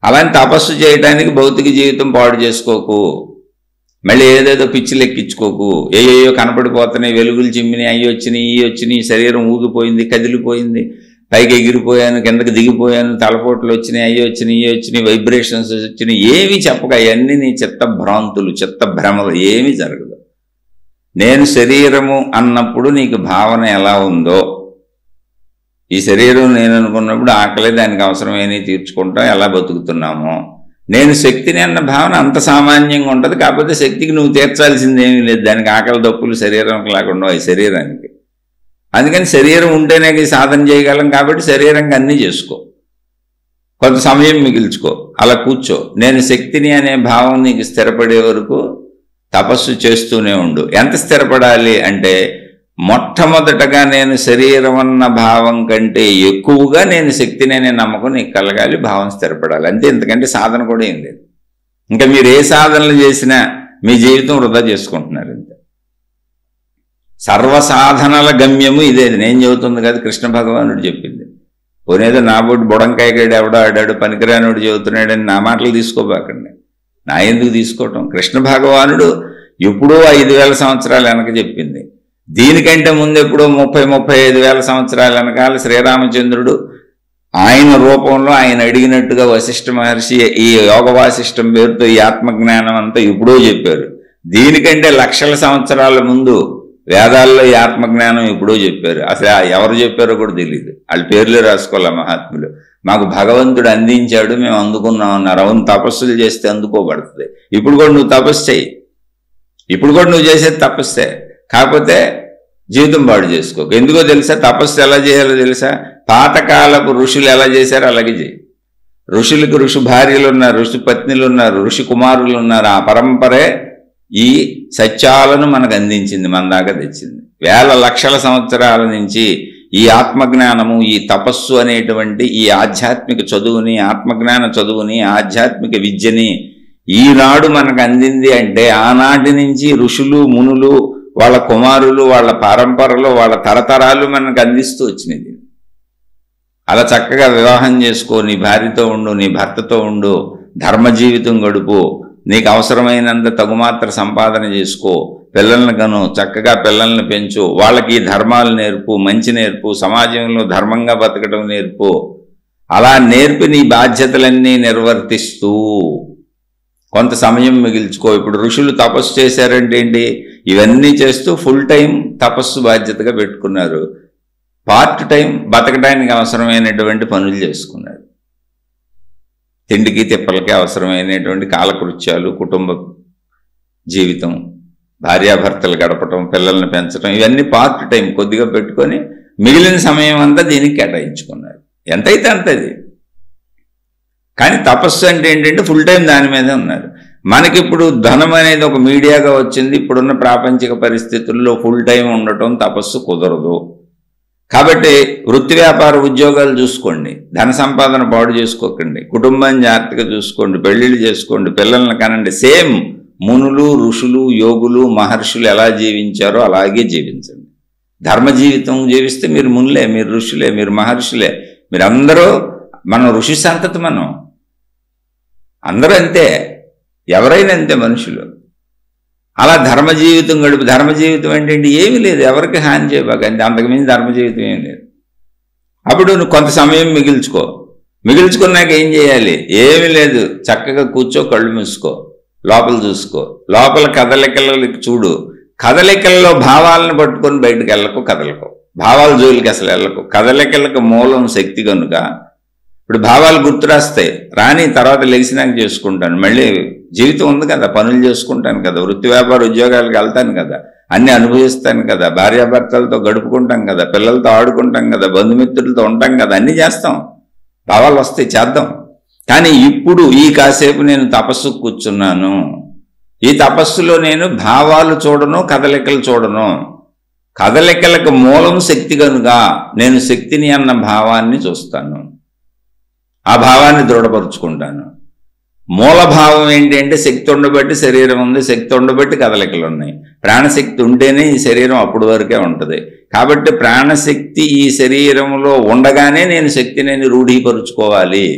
అలాంటి తపస్సు చేయడానికి భౌతిక జీవితం పాడు చేసుకోకు. మళ్ళీ ఏదేదో పిచ్చిలు ఎక్కించుకోకు. ఏయో కనపడిపోతున్నాయి, వెలుగులు చిమ్మినాయి, అవి వచ్చినాయి, ఈ వచ్చినాయి, శరీరం ఊగిపోయింది, కదిలిపోయింది, పైకి ఎగిరిపోయాను, కిందకి దిగిపోయాను, తలపోట్లు వచ్చినాయి, అవి వచ్చినాయి, ఈ వచ్చినాయి, వైబ్రేషన్స్ వచ్చినాయి. ఏమి చెప్పక అవన్నీ నీ చిత్త భ్రాంతులు, చిత్త భ్రమలు. ఏమీ జరగదు. నేను శరీరము అన్నప్పుడు నీకు భావన ఎలా ఉందో, ఈ శరీరం నేను అనుకున్నప్పుడు ఆకలి దానికి అవసరమైనవి తీర్చుకుంటాం, ఎలా బతుకుతున్నామో. నేను శక్తిని అన్న భావన అంత సామాన్యంగా ఉంటుంది. కాకపోతే శక్తికి నువ్వు తీర్చాల్సింది ఏమీ లేదు. దానికి ఆకలి దప్పులు శరీరంకి లేకుండా ఈ శరీరానికి. అందుకని శరీరం ఉంటేనే సాధన చేయగలం. కాబట్టి శరీరంగా అన్నీ చేసుకో, కొంత సమయం మిగిల్చుకో, అలా కూర్చో. నేను శక్తిని అనే భావం నీకు స్థిరపడే వరకు తపస్సు చేస్తూనే ఉండు. ఎంత స్థిరపడాలి అంటే, మొట్టమొదటగా నేను శరీరం అన్న భావం కంటే ఎక్కువగా నేను శక్తిని అనే నమ్మకం నీకు కలగాలి, భావం స్థిరపడాలి. అంతే. ఎందుకంటే సాధన కూడా ఏం లేదు. ఇంకా మీరు ఏ సాధనలు చేసినా మీ జీవితం వృధా చేసుకుంటున్నారు. అంతే. సర్వసాధనల గమ్యము ఇదే. నేను చెబుతుంది కదా, కృష్ణ భగవానుడు చెప్పింది. పోనేదో నా బొడ్డు బుడంకాయగాడు ఎవడో ఆడాడు, పనికిరానుడు చెబుతున్నాడని నా మాటలు తీసుకోబాకండి. నా ఎందుకు తీసుకోవటం? కృష్ణ భగవానుడు ఎప్పుడో 5,000 సంవత్సరాలు వెనక చెప్పింది. దీనికంటే ముందు ఎప్పుడో 30-35,000 సంవత్సరాల వెనకాల శ్రీరామచంద్రుడు ఆయన రూపంలో ఆయన అడిగినట్టుగా వశిష్ఠ మహర్షి ఈ యోగ వాసిష్టం పేరుతో ఈ ఆత్మజ్ఞానం అంతా ఎప్పుడో చెప్పారు. దీనికంటే లక్షల సంవత్సరాల ముందు వేదాల్లో ఈ ఆత్మజ్ఞానం ఎప్పుడో చెప్పారు. అసలు ఎవరు చెప్పారో కూడా తెలియదు. వాళ్ళ పేర్లు రాసుకోవాలి మహాత్ములు. మాకు భగవంతుడు అందించాడు, మేము అందుకున్నాం అన్నారు. అవును, తపస్సులు చేస్తే అందుకోబడుతుంది. ఇప్పుడు కూడా నువ్వు తపస్సు చేయి. ఇప్పుడు కూడా నువ్వు చేసేది తపస్సే. కాకపోతే జీవితం పాడు చేసుకోకు. ఎందుకో తెలుసా? తపస్సు ఎలా చేయాలో తెలుసా? పాతకాలపు ఋషులు ఎలా చేశారో అలాగే చేయి. ఋషులకు ఋషి భార్యలు ఉన్నారు, ఋషి పత్నులు ఉన్నారు, ఋషి కుమారులు ఉన్నారు. ఆ పరంపరే ఈ సత్యాలను మనకు అందించింది, మన దాకా తెచ్చింది. వేల లక్షల సంవత్సరాల నుంచి ఈ ఆత్మజ్ఞానము, ఈ తపస్సు అనేటువంటి ఈ ఆధ్యాత్మిక చదువుని, ఆత్మజ్ఞాన చదువుని, ఆధ్యాత్మిక విద్యని ఈనాడు మనకు అందింది. అంటే ఆనాటి నుంచి ఋషులు, మునులు, వాళ్ళ కుమారులు, వాళ్ళ పరంపరలో వాళ్ళ తరతరాలు మనకు అందిస్తూ వచ్చినది. అలా చక్కగా వివాహం చేసుకో, నీ భార్యతో ఉండు, నీ భర్తతో ఉండు, ధర్మ జీవితం గడుపు, నీకు అవసరమైనంత తగుమాత్ర సంపాదన చేసుకో, పిల్లల్ని కను, చక్కగా పిల్లల్ని పెంచు, వాళ్ళకి ధర్మాలు నేర్పు, మంచి నేర్పు, సమాజంలో ధర్మంగా బతకడం నేర్పు. అలా నేర్పి నీ బాధ్యతలన్నీ నిర్వర్తిస్తూ కొంత సమయం మిగిల్చుకో. ఇప్పుడు ఋషులు తపస్సు చేశారంటే ఏంటి? ఇవన్నీ చేస్తూ ఫుల్ టైం తపస్సు బాధ్యతగా పెట్టుకున్నారు. పార్ట్ టైం బతకడానికి అవసరమైనటువంటి పనులు చేసుకున్నారు. తిండికి తిప్పలకి అవసరమైనటువంటి కాలకృత్యాలు, కుటుంబ జీవితం, భార్యాభర్తలు గడపటం, పిల్లల్ని పెంచడం, ఇవన్నీ పార్ట్ టైం కొద్దిగా పెట్టుకొని మిగిలిన సమయం అంతా దీనికి కేటాయించుకున్నారు. ఎంతైతే అంతది. కానీ తపస్సు అంటే ఏంటంటే ఫుల్ టైం దాని మీదే ఉన్నారు. మనకిప్పుడు ధనం అనేది ఒక మీడియాగా వచ్చింది. ఇప్పుడున్న ప్రాపంచిక పరిస్థితుల్లో ఫుల్ టైం ఉండటం తపస్సు కుదరదు. కాబట్టి వృత్తి వ్యాపార ఉద్యోగాలు చూసుకోండి, ధన సంపాదన పాడు చేసుకోకండి, కుటుంబాన్ని జాగ్రత్తగా చూసుకోండి, పెళ్లిళ్ళు చేసుకోండి, పిల్లల్ని కనండి. సేమ్ మునులు, ఋషులు, యోగులు, మహర్షులు ఎలా జీవించారో అలాగే జీవించండి. ధర్మ జీవితం జీవిస్తే మీరు మునులే, మీరు ఋషులే, మీరు మహర్షులే. మీరందరూ మనం ఋషి సంతతి, మనం అందరూ అంతే, ఎవరైనా అంతే మనుషులు. అలా ధర్మ జీవితం గడుపు. ధర్మ జీవితం ఏంటంటే ఏమీ లేదు, ఎవరికి హాని చేయబాక, అంతే. అంతకుమించి ధర్మ జీవితం ఏం లేదు. అప్పుడు నువ్వు కొంత సమయం మిగిల్చుకో. మిగిల్చుకున్నాక ఏం చేయాలి? ఏమీ లేదు, చక్కగా కూర్చో, కళ్ళు మూసుకో, లోపల చూసుకో, లోపల కదలికలకి చూడు. కదలికల్లో భావాలను పట్టుకొని బయటకు వెళ్ళకు, కదలకు. భావాల జోలికి అసలు వెళ్ళకు. కదలికలకు మూలం శక్తి కనుక ఇప్పుడు భావాలు గుర్తురాస్తాయి, రాని తర్వాత లెగిసినాక చేసుకుంటాను. మళ్ళీ జీవితం ఉంది కదా, పనులు చేసుకుంటాను కదా, వృత్తి వ్యాపార ఉద్యోగాలకు వెళ్తాను కదా, అన్ని అనుభవిస్తాను కదా, భార్యాభర్తలతో గడుపుకుంటాం కదా, పిల్లలతో ఆడుకుంటాం కదా, బంధుమిత్రులతో ఉంటాం కదా, అన్నీ చేస్తాం. భావాలు వస్తాయి, చేద్దాం. కానీ ఇప్పుడు ఈ కాసేపు నేను తపస్సు కూర్చున్నాను. ఈ తపస్సులో నేను భావాలు చూడను, కదలికలు చూడను. కదలికలకు మూలం శక్తి కనుక నేను శక్తిని అన్న భావాన్ని చూస్తాను, ఆ భావాన్ని దృఢపరుచుకుంటాను. మూలభావం ఏంటి అంటే శక్తి ఉండబట్టి శరీరం ఉంది, శక్తి ఉండబట్టి కదలికలు ఉన్నాయి. ప్రాణశక్తి ఉంటేనే ఈ శరీరం అప్పుడు వరకే ఉంటుంది. కాబట్టి ప్రాణశక్తి ఈ శరీరంలో ఉండగానే నేను శక్తిని రూఢీపరుచుకోవాలి.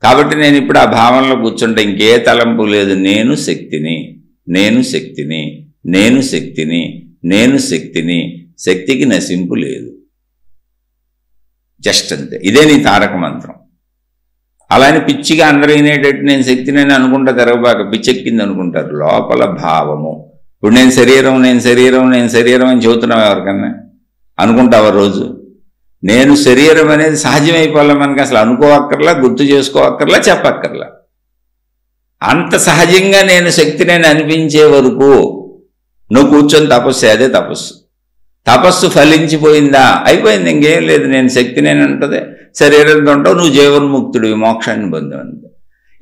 కాబట్టి నేను ఇప్పుడు ఆ భావనలో కూర్చుంటే ఇంకే తలంపు లేదు. నేను శక్తిని, నేను శక్తిని, నేను శక్తిని, నేను శక్తిని. శక్తికి నశింపు లేదు, జస్ట్ అంతే. ఇదే నీ తారక మంత్రం. అలానే పిచ్చిగా అందరూ వినేటట్టు నేను శక్తిని అనుకుంటా తిరగబాక, పిచ్చెక్కింది అనుకుంటారు. లోపల భావము. ఇప్పుడు నేను శరీరం, నేను శరీరం, నేను శరీరం అని చెబుతున్నావు ఎవరికన్నా? అనుకుంటావా రోజు? నేను శరీరం అనేది సహజమైపోవాలి మనకి. అసలు అనుకోవక్కర్లా, గుర్తు చేసుకోవక్కర్లా, చెప్పక్కర్లా. అంత సహజంగా నేను శక్తిని అనిపించే వరకు నువ్వు కూర్చొని తపస్సు, అదే తపస్సు. తపస్సు ఫలించిపోయిందా? అయిపోయింది, ఇంకేం లేదు. నేను శక్తిని ఉంటుంది, శరీరంతో ఉంటావు, నువ్వు జీవన్ముక్తుడివి, మోక్షాన్ని పొందేవంతే.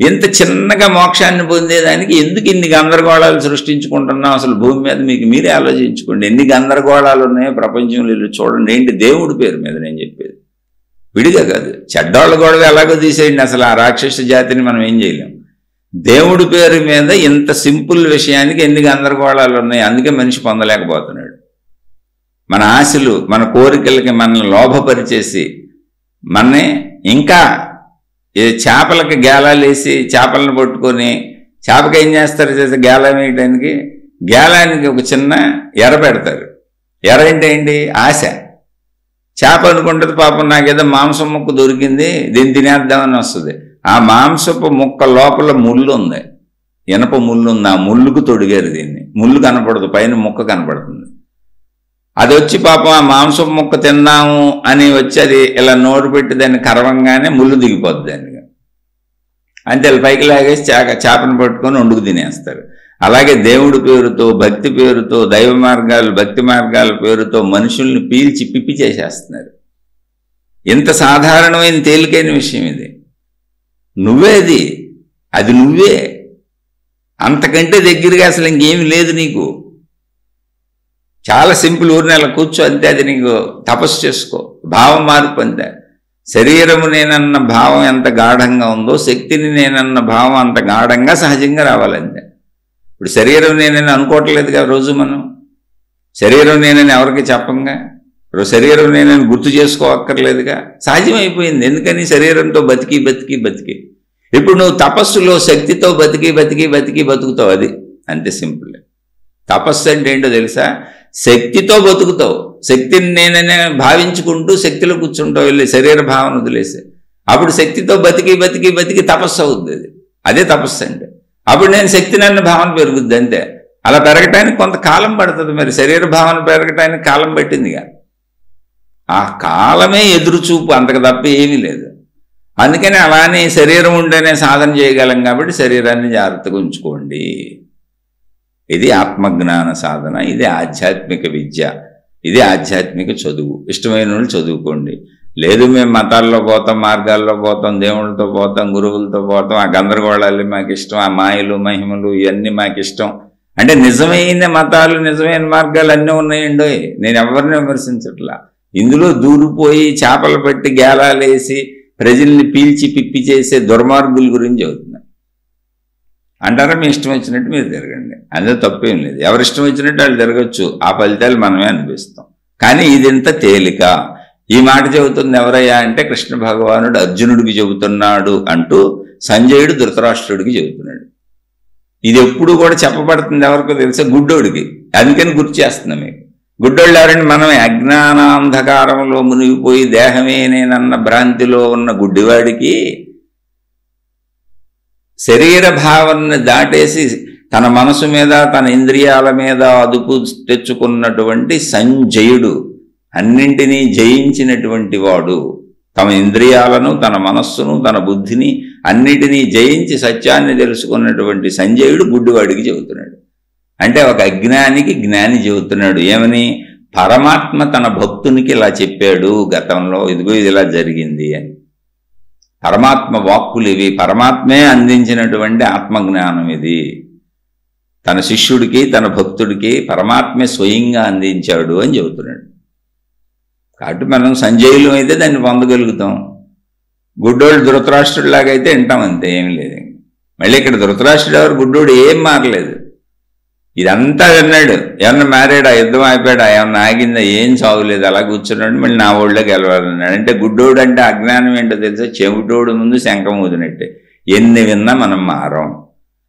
ఇంత చిన్నగా మోక్షాన్ని పొందేదానికి ఎందుకు ఇన్ని గందరగోళాలు సృష్టించుకుంటున్నావు? అసలు భూమి మీద మీకు మీరే ఆలోచించుకోండి, ఎన్ని గందరగోళాలు ఉన్నాయో ప్రపంచంలో. ఇల్లు చూడండి. ఏంటి? దేవుడి పేరు మీద నేను చెప్పేది, విడిగా కాదు. చెడ్డోళ్ళ గొడవ ఎలాగో తీసేయండి, అసలు ఆ రాక్షస జాతిని మనం ఏం చేయలేం. దేవుడి పేరు మీద ఇంత సింపుల్ విషయానికి ఎన్ని గందరగోళాలు ఉన్నాయి. అందుకే మనిషి పొందలేకపోతున్నాడు. మన ఆశలు, మన కోరికలకి మనల్ని లోభపరిచేసి మనని ఇంకా చేపలకి గేలాలు వేసి చేపలను పట్టుకొని, చేపకి ఏం చేస్తారు? చేసి గేలం వేయడానికి గేలానికి ఒక చిన్న ఎర పెడతారు. ఎర అంటే ఏంటి? ఆశ. చేప అనుకుంటుంది పాపం, నాకేదో మాంసం ముక్క దొరికింది, దీన్ని తినేద్దామని వస్తుంది. ఆ మాంసపు ముక్క లోపల ముళ్ళు ఉంది, ఇనప ముళ్ళు ఉంది. ఆ ముళ్ళుకు తొడిగారు దీన్ని. ముళ్ళు కనపడదు, పైన ముక్క కనపడుతుంది. అది వచ్చి పాపం ఆ మాంసం ముక్క తిన్నాము అని వచ్చి అది ఇలా నోరు పెట్టి దాన్ని కరవంగానే ముళ్ళు దిగిపోద్ది దానికి. అంతే, పైకి లాగేసి చేపను పట్టుకొని వండుకు తినేస్తారు. అలాగే దేవుడి పేరుతో, భక్తి పేరుతో, దైవ మార్గాలు, భక్తి మార్గాల పేరుతో మనుషుల్ని పీల్చి పిప్పి చేసేస్తున్నారు. ఇంత సాధారణమైన తేలికైన విషయం ఇది. నువ్వేది, అది నువ్వే. అంతకంటే దగ్గరగా అసలు ఇంకేమి లేదు నీకు. చాలా సింపుల్. ఊరిని అలా కూర్చో అంతే. అది నీకు తపస్సు చేసుకో. భావం మార్పు అంతే. శరీరము నేనన్న భావం ఎంత గాఢంగా ఉందో, శక్తిని నేనన్న భావం అంత గాఢంగా సహజంగా రావాలంతే. ఇప్పుడు శరీరం నేనని అనుకోవట్లేదుగా రోజు మనం. శరీరం నేనని ఎవరికి చెప్పంగా. ఇప్పుడు శరీరం నేనని గుర్తు చేసుకోవక్కర్లేదుగా, సహజమైపోయింది. ఎందుకని? శరీరంతో బతికి బతికి బతికి. ఇప్పుడు నువ్వు తపస్సులో శక్తితో బతికి బతికి బతికి బతుకుతావు. అది అంతే సింపుల్. తపస్సు అంటే ఏంటో తెలుసా? శక్తితో బతుకుతావు, శక్తిని నేననే భావించుకుంటూ శక్తిలో కూర్చుంటావు, వెళ్ళి శరీర భావన వదిలేసి. అప్పుడు శక్తితో బతికి బతికి బతికి తపస్సు అవుద్ది. అదే తపస్సు అంటే. అప్పుడు నేను శక్తిని అన్న భావన పెరుగుద్ది అంతే. అలా పెరగటానికి కొంత కాలం పడుతుంది. మరి శరీర భావన పెరగటానికి కాలం పట్టిందిగా. ఆ కాలమే ఎదురుచూపు, అంతకు తప్ప ఏమీ లేదు. అందుకని అలానే శరీరం ఉంటేనే సాధన చేయగలం కాబట్టి శరీరాన్ని జాగ్రత్తగా ఉంచుకోండి. ఇది ఆత్మజ్ఞాన సాధన, ఇది ఆధ్యాత్మిక విద్య, ఇది ఆధ్యాత్మిక చదువు. ఇష్టమైన వాళ్ళు చదువుకోండి. లేదు మేము మతాల్లో పోతాం, మార్గాల్లో పోతాం, దేవుళ్ళతో పోతాం, గురువులతో పోతాం, ఆ గందరగోళాలు మాకు ఇష్టం, ఆ మాయలు మహిమలు ఇవన్నీ మాకు ఇష్టం అంటే నిజమైన మతాలు నిజమైన మార్గాలు అన్నీ ఉన్నాయండి. నేను ఎవరిని విమర్శించట్లా. ఇందులో దూరిపోయి చేపలు పెట్టి గేలాలేసి ప్రజల్ని పీల్చి పిప్పి చేసే దుర్మార్గుల గురించి చెబుతున్నా. అంటారా? మీ ఇష్టం వచ్చినట్టు మీరు తిరగండి, అందులో తప్పేం లేదు. ఎవరి ఇష్టం వచ్చినట్టు వాళ్ళు తిరగచ్చు, ఆ ఫలితాలు మనమే అనిపిస్తాం. కానీ ఇదింత తేలిక. ఈ మాట చెబుతుంది ఎవరయ్యా అంటే కృష్ణ భగవానుడు అర్జునుడికి చెబుతున్నాడు అంటూ సంజయుడు ధృతరాష్ట్రుడికి చెబుతున్నాడు. ఇది ఎప్పుడు కూడా చెప్పబడుతుంది ఎవరికో తెలుసా? గుడ్డోడికి. అందుకని గుర్తు చేస్తున్నాం మీకు. గుడ్డోళ్ళు ఎవరండి? మనమే. అజ్ఞానాంధకారంలో మునిగిపోయి దేహమే నేనన్న భ్రాంతిలో ఉన్న గుడ్డివాడికి శరీర భావనని దాటేసి తన మనసు మీద తన ఇంద్రియాల మీద అదుపు తెచ్చుకున్నటువంటి సంజయుడు, అన్నింటినీ జయించినటువంటి వాడు, తమ ఇంద్రియాలను తన మనస్సును తన బుద్ధిని అన్నిటినీ జయించి సత్యాన్ని తెలుసుకున్నటువంటి సంజయుడు గుడ్డివాడికి చెబుతున్నాడు. అంటే ఒక అజ్ఞానికి జ్ఞాని చెబుతున్నాడు ఏమని? పరమాత్మ తన భక్తునికి ఇలా చెప్పాడు గతంలో, ఇదిగో ఇది ఇలా జరిగింది అని. పరమాత్మ వాక్కులు ఇవి, పరమాత్మే అందించినటువంటి ఆత్మజ్ఞానం ఇది. తన శిష్యుడికి తన భక్తుడికి పరమాత్మే స్వయంగా అందించాడు అని చెబుతున్నాడు. కాబట్టి మనం సంజయులు అయితే దాన్ని పొందగలుగుతాం. గుడ్డోళ్ళు ధృతరాష్ట్రుడిలాగైతే వింటాం, అంతే, ఏమి లేదు. మళ్ళీ ఇక్కడ ధృతరాష్ట్రుడు ఎవరు? గుడ్డోడు ఏం మారలేదు. ఇదంతా విన్నాడు. ఏమన్నా మారాడా? యుద్ధం అయిపోయాడా? ఏమన్నా ఆగిందా? ఏం సాగులేదు, అలా కూర్చున్నాడు. మళ్ళీ నా ఊళ్ళో గెలవాలన్నాడు. అంటే గుడ్డోడు అంటే అజ్ఞానం ఏంటో తెలుసా? చెవిటోడు ముందు శంఖం ఊదినట్టే. ఎన్ని విన్నా మనం మారం.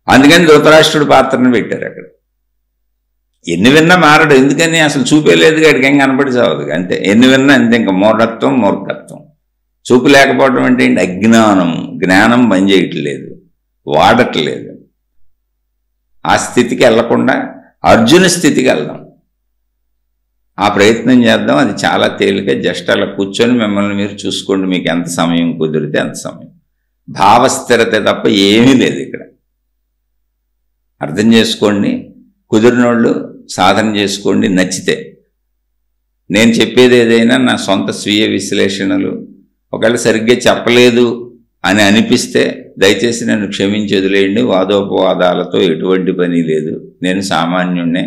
అందుకని ధృతరాష్ట్రుడు పాత్రను పెట్టారు అక్కడ. ఎన్ని విన్నా మారడు. ఎందుకని? అసలు చూపేలేదు, గడికి ఏం కనపడి సావదు అంతే. ఎన్ని విన్నా అంతే. ఇంకా మూఢత్వం మూర్ఖత్వం. చూపు లేకపోవడం అంటే ఏంటి? అజ్ఞానం. జ్ఞానం పనిచేయట్లేదు, వాడట్లేదు. ఆ స్థితికి వెళ్లకుండా అర్జున స్థితికి వెళ్దాం. ఆ ప్రయత్నం చేద్దాం. అది చాలా తేలిక. జస్ట్ అలా కూర్చొని మిమ్మల్ని మీరు చూసుకోండి. మీకు ఎంత సమయం కుదిరితే అంత సమయం. భావస్థిరత తప్ప ఏమీ లేదు ఇక్కడ. అర్థం చేసుకోండి. కుదిరినోళ్ళు సాధన చేసుకోండి. నచ్చితే నేను చెప్పేది ఏదైనా నా సొంత స్వీయ విశ్లేషణలు. ఒకవేళ సరిగ్గా చెప్పలేదు అని అనిపిస్తే దయచేసి నన్ను క్షమించి వదిలేయండి. వాదోపవాదాలతో ఎటువంటి పని లేదు. నేను సామాన్యుణ్ణే.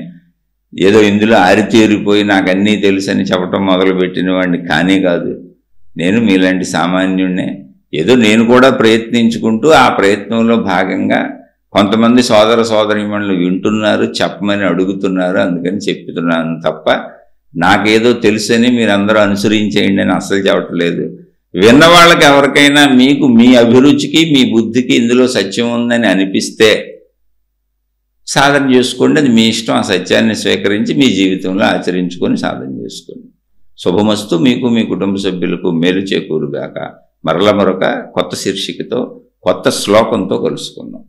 ఏదో ఇందులో ఆరితేరిపోయి నాకు అన్నీ తెలుసని చెప్పటం మొదలుపెట్టిన వాడిని కానీ కాదు. నేను మీలాంటి సామాన్యుణ్ణే. ఏదో నేను కూడా ప్రయత్నించుకుంటూ ఆ ప్రయత్నంలో భాగంగా కొంతమంది సోదర సోదరీమణులు వింటున్నారు, చెప్పమని అడుగుతున్నారు, అందుకని చెప్తున్నాను తప్ప నాకేదో తెలుసని మీరందరూ అనుసరించేయండి అని అస్సలు చెప్పట్లేదు. విన్న వాళ్ళకి ఎవరికైనా మీకు మీ అభిరుచికి మీ బుద్ధికి ఇందులో సత్యం ఉందని అనిపిస్తే సాధన చేసుకోండి. అది మీ ఇష్టం. ఆ సత్యాన్ని స్వీకరించి మీ జీవితంలో ఆచరించుకొని సాధన చేసుకోండి. శుభమస్తు. మీకు మీ కుటుంబ సభ్యులకు మేలు చేకూరుగాక. మరొక కొత్త శీర్షికతో కొత్త శ్లోకంతో కలుసుకుందాం.